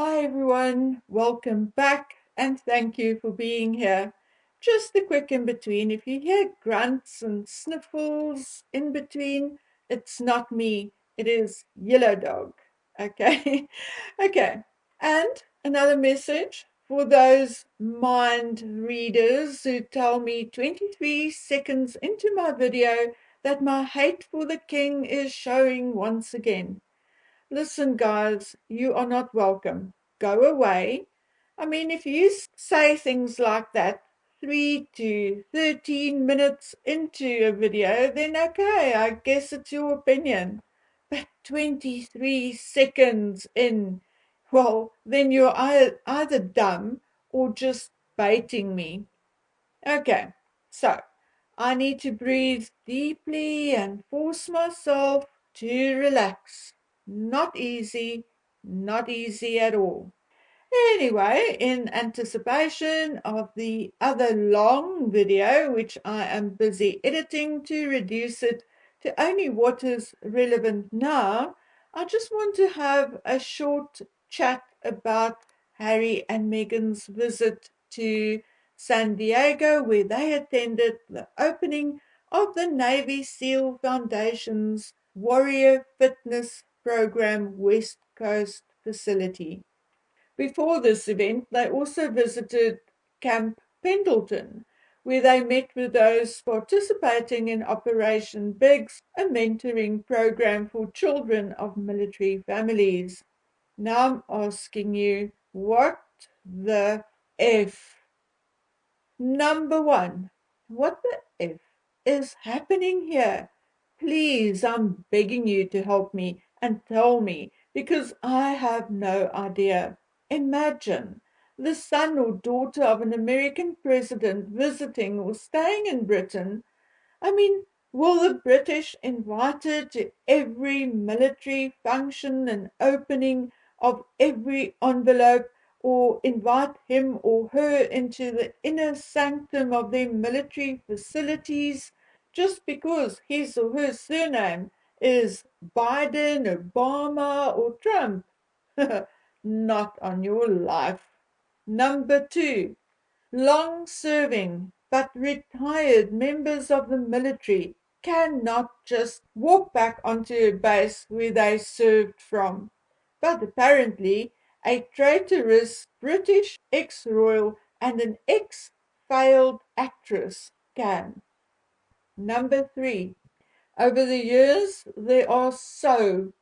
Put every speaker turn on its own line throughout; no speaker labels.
Hi everyone, welcome back and thank you for being here. Just a quick in between. If you hear grunts and sniffles in between, it's not me, it is Yellow Dog. Okay, okay. And another message for those mind readers who tell me 23 seconds into my video that my hate for the king is showing once again. Listen, guys, you are not welcome. Go away. I mean, if you say things like that 3 to 13 minutes into a video, then okay, I guess it's your opinion. But 23 seconds in, well, then you're either dumb or just baiting me. Okay, so I need to breathe deeply and force myself to relax. Not easy, not easy at all. Anyway, in anticipation of the other long video, which I am busy editing to reduce it to only what is relevant now, I just want to have a short chat about Harry and Meghan's visit to San Diego, where they attended the opening of the Navy SEAL Foundation's Warrior Fitness Program West Coast facility. Before this event, they also visited Camp Pendleton, where they met with those participating in Operation Biggs, a mentoring program for children of military families. Now I'm asking you, what the F? Number one, what the F is happening here? Please, I'm begging you to help me and tell me because I have no idea. Imagine the son or daughter of an American president visiting or staying in Britain. I mean, will the British invite her to every military function and opening of every envelope, or invite him or her into the inner sanctum of their military facilities just because his or her surname is Biden, Obama, or Trump? Not on your life. Number two, long-serving but retired members of the military cannot just walk back onto a base where they served from. But apparently, a traitorous British ex-royal and an ex-failed actress can. Number three, over the years, there are so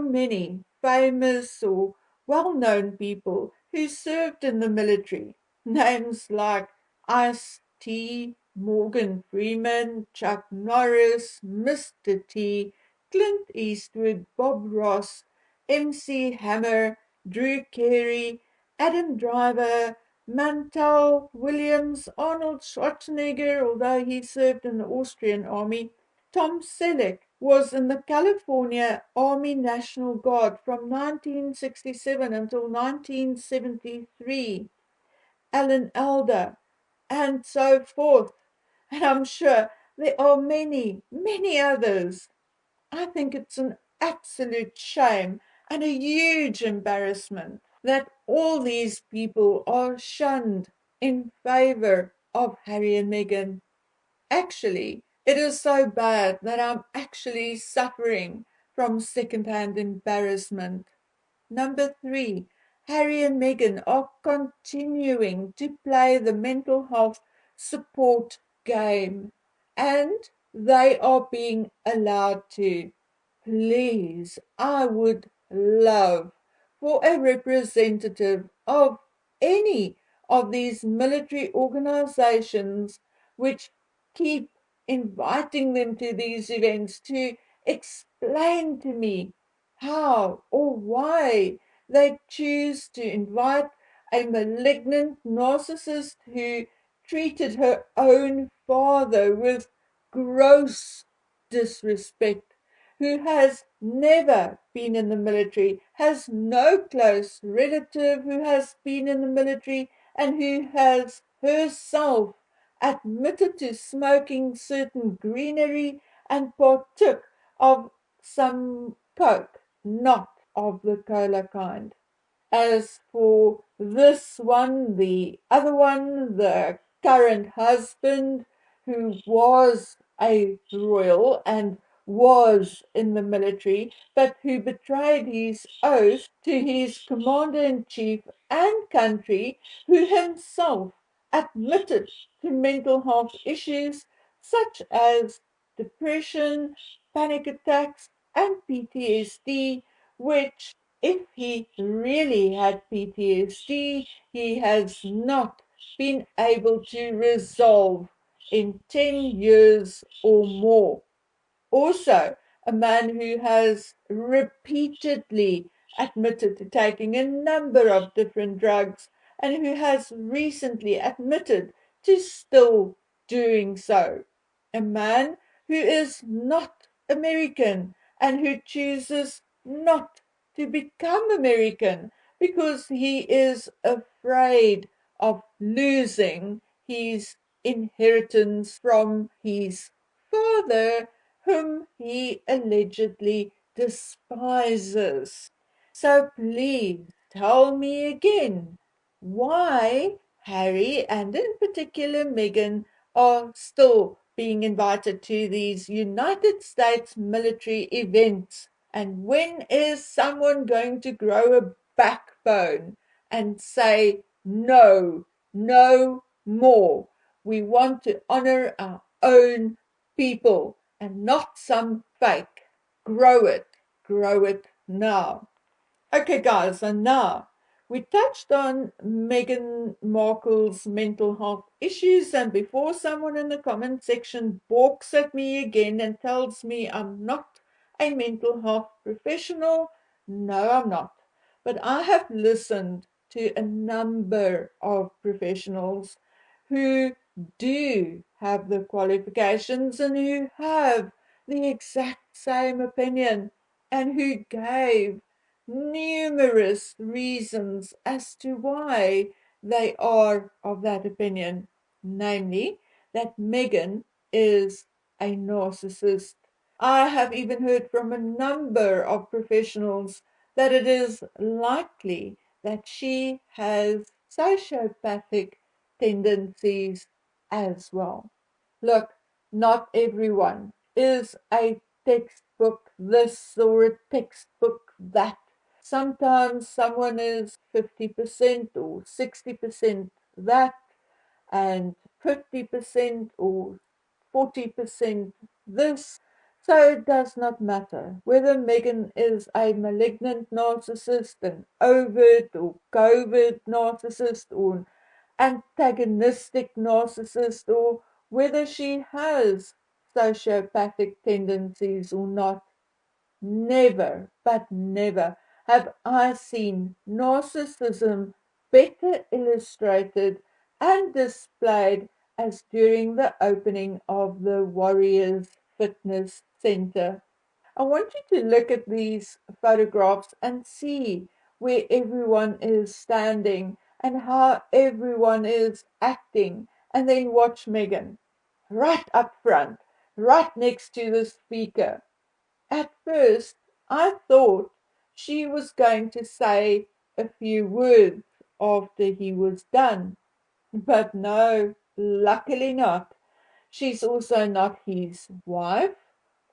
many famous or well-known people who served in the military. Names like Ice-T, Morgan Freeman, Chuck Norris, Mr. T, Clint Eastwood, Bob Ross, MC Hammer, Drew Carey, Adam Driver, Mantel Williams, Arnold Schwarzenegger, although he served in the Austrian army. Tom Selleck was in the California Army National Guard from 1967 until 1973. Alan Alda, and so forth. And I'm sure there are many others. I think it's an absolute shame and a huge embarrassment that all these people are shunned in favor of Harry and Meghan. Actually, it is so bad that I'm actually suffering from secondhand embarrassment. Number three, Harry and Meghan are continuing to play the mental health support game, and they are being allowed to. Please, I would love for a representative of any of these military organizations which keep inviting them to these events to explain to me how or why they choose to invite a malignant narcissist who treated her own father with gross disrespect, who has never been in the military, has no close relative who has been in the military, and who has herself admitted to smoking certain greenery and partook of some coke, not of the cola kind. As for this one, the other one, the current husband, who was a royal and was in the military, but who betrayed his oath to his commander in chief and country, who himself admitted to mental health issues such as depression, panic attacks, and PTSD, which if he really had PTSD, he has not been able to resolve in 10 years or more. Also, a man who has repeatedly admitted to taking a number of different drugs and who has recently admitted to still doing so. A man who is not American and who chooses not to become American because he is afraid of losing his inheritance from his father, whom he allegedly despises. So please tell me again why Harry and in particular Meghan are still being invited to these United States military events. And when is someone going to grow a backbone and say, no, no more? We want to honor our own people and not some fake. Grow it now. Okay, guys, and now we touched on Meghan Markle's mental health issues, and before someone in the comment section balks at me again and tells me I'm not a mental health professional, no, I'm not. But I have listened to a number of professionals who do have the qualifications and who have the exact same opinion and who gave numerous reasons as to why they are of that opinion, namely that Meghan is a narcissist. I have even heard from a number of professionals that it is likely that she has sociopathic tendencies as well. Look, not everyone is a textbook this or a textbook that. Sometimes someone is 50% or 60% that, and 50% or 40% this. So it does not matter whether Meghan is a malignant narcissist, an overt or covert narcissist, or an antagonistic narcissist, or whether she has sociopathic tendencies or not. Never, but never have I seen narcissism better illustrated and displayed as during the opening of the Warriors Fitness Center. I want you to look at these photographs and see where everyone is standing and how everyone is acting, and then watch Meghan right up front, right next to the speaker. At first, I thought she was going to say a few words after he was done, but no, luckily not. She's also not his wife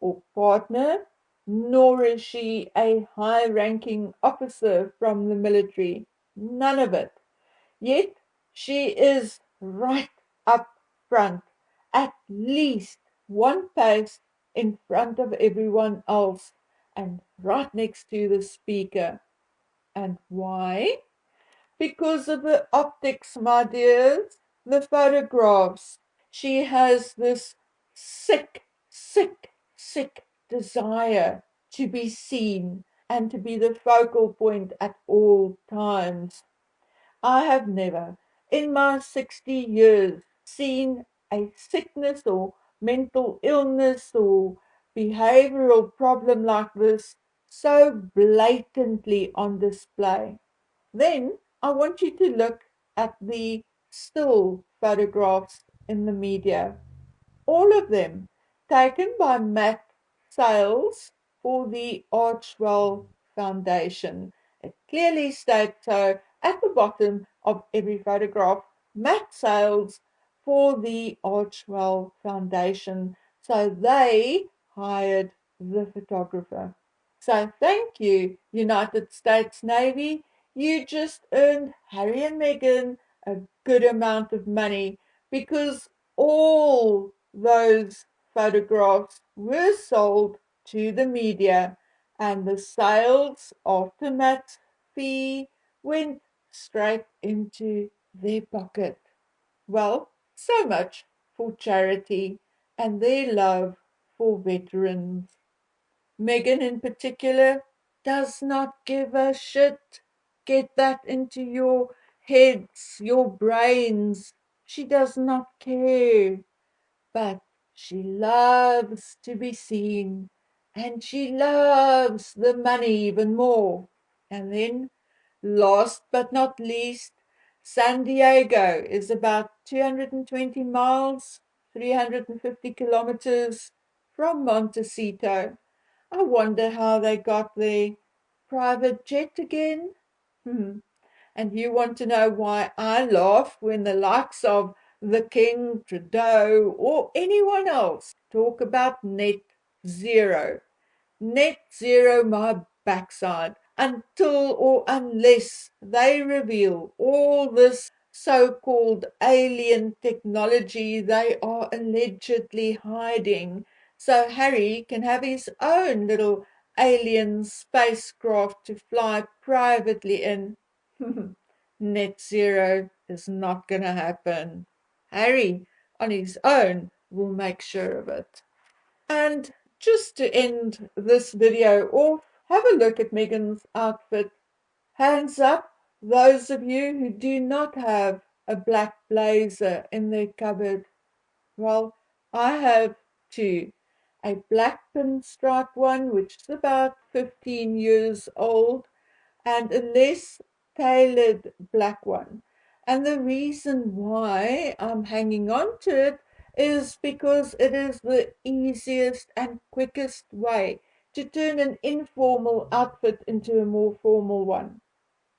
or partner, nor is she a high ranking officer from the military. None of it. Yet she is right up front, at least one pace in front of everyone else, and right next to the speaker. And why? Because of the optics, my dears, the photographs. She has this sick desire to be seen and to be the focal point at all times. I have never, in my 60 years, seen a sickness or mental illness or behavioral problem like this so blatantly on display. Then I want you to look at the still photographs in the media, all of them taken by Matt Sales for the Archwell Foundation. clearly state so at the bottom of every photograph. Matt Sales for the Archwell Foundation. So they hired the photographer. So thank you, United States Navy. You just earned Harry and Meghan a good amount of money because all those photographs were sold to the media, and the sales after Matt's fee went straight into their pocket. Well, so much for charity and their love for veterans. Megan, in particular, does not give a shit. Get that into your heads, your brains. She does not care, but she loves to be seen, and she loves the money even more. And then, last but not least, San Diego is about 220 miles, 350 kilometers from Montecito. I wonder how they got their private jet again. Hmm. And you want to know why I laugh when the likes of the King, Trudeau, or anyone else talk about net zero? Net zero my backside until or unless they reveal all this so-called alien technology they are allegedly hiding so Harry can have his own little alien spacecraft to fly privately in. Net zero is not going to happen. Harry on his own will make sure of it. And just to end this video off, have a look at Megan's outfit. Hands up, those of you who do not have a black blazer in their cupboard. Well, I have two. A black pinstripe one, which is about 15 years old, and a less tailored black one. And the reason why I'm hanging on to it is because it is the easiest and quickest way to turn an informal outfit into a more formal one.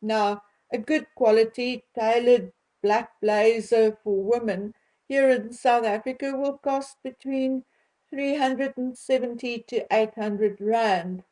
Now, a good quality tailored black blazer for women here in South Africa will cost between 370 to 800 rand,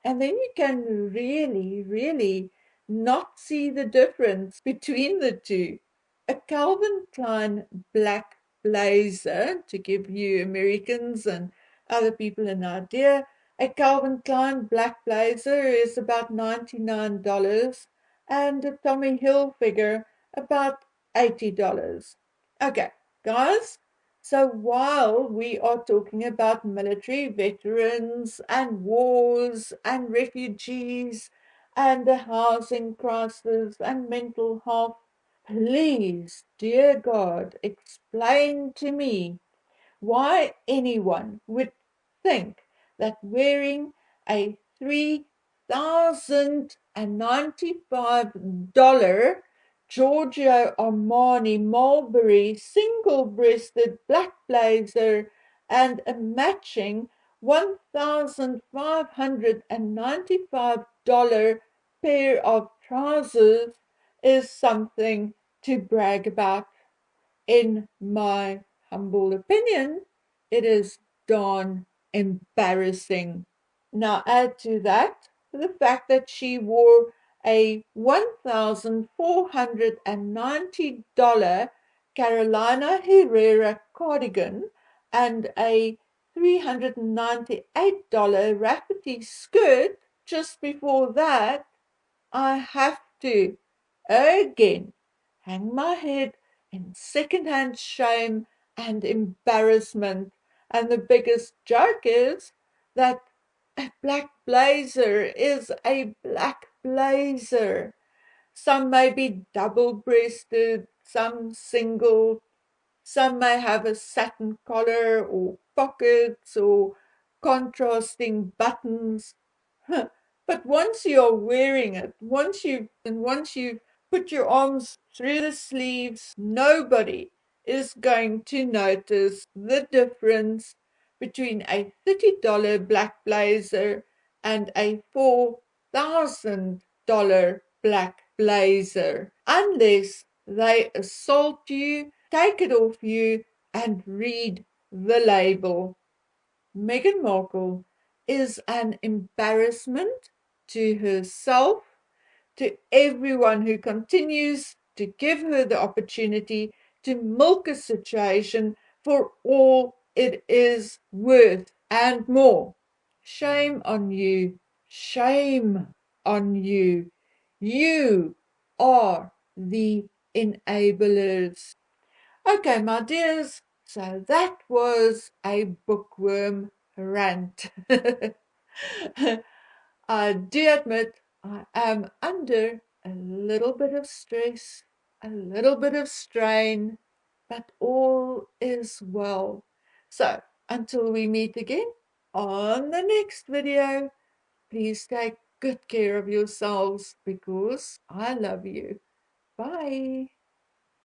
and then you can really not see the difference between the two. A Calvin Klein black blazer, to give you Americans and other people an idea, a Calvin Klein black blazer is about $99 and a Tommy Hilfiger about $80. Okay, guys, so while we are talking about military veterans and wars and refugees and the housing crisis and mental health, please, dear God, explain to me why anyone would think that wearing a $3,095 Giorgio Armani Mulberry single-breasted black blazer and a matching $1,595 pair of trousers is something to brag about. In my humble opinion, it is darn embarrassing. Now, add to that the fact that she wore a $1,490 Carolina Herrera cardigan and a $398 Rafferty skirt just before that. I have to, again, hang my head in secondhand shame and embarrassment. And the biggest joke is that a black blazer is a black blazer. Some may be double breasted, some single, some may have a satin collar or pockets or contrasting buttons. But once you're wearing it, once you put your arms through the sleeves, nobody is going to notice the difference between a $30 black blazer and a $4,000 black blazer. Unless they assault you, take it off you, and read the label. Meghan Markle is an embarrassment to herself, to everyone who continues to give her the opportunity to milk a situation for all it is worth and more. Shame on you. Shame on you. You are the enablers. Okay, my dears, so that was a bookworm rant. I do admit I am under a little bit of stress, a little bit of strain, but all is well. So, until we meet again on the next video, please take good care of yourselves because I love you. Bye.